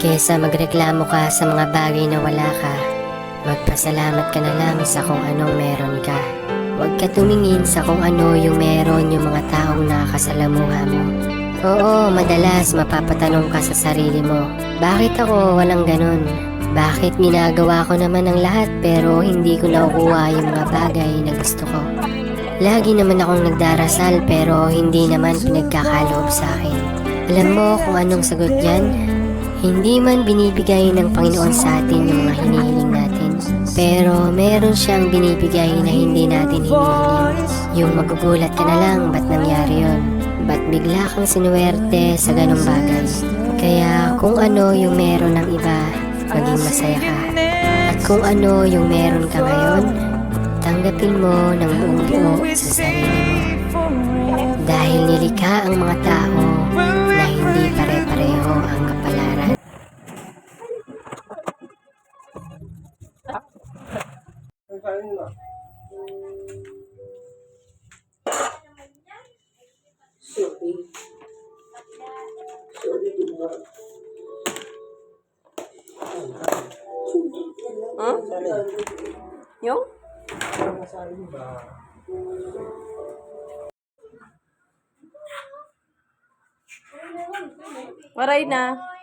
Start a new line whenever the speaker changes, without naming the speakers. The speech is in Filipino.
Kesa magreklamo ka sa mga bagay na wala ka, magpasalamat ka na lang sa kung anong meron ka. Huwag ka tumingin sa kung ano yung meron yung mga taong nakakasalamuha mo. Oo, madalas mapapatanong ka sa sarili mo, bakit ako walang ganun? Bakit ginagawa ko naman ang lahat pero hindi ko nakukuha yung mga bagay na gusto ko? Lagi naman akong nagdarasal pero hindi naman pinagkakaloob sa akin. Alam mo kung anong sagot yan? Hindi man binibigay ng Panginoon sa atin yung mga hinihiling natin, pero meron siyang binibigay na hindi natin hinihiling. Yung magugulat ka na lang, ba't nangyari yun? Ba't bigla kang sinuwerte sa ganong bagay? Kaya kung ano yung meron ng iba, maging masaya ka. At kung ano yung meron ka ngayon, tanggapin mo ng buong buo sa sarili mo. Dahil nilikha ang mga tao na hindi pare-pareho ang kapalaran.
Yung? Waray na.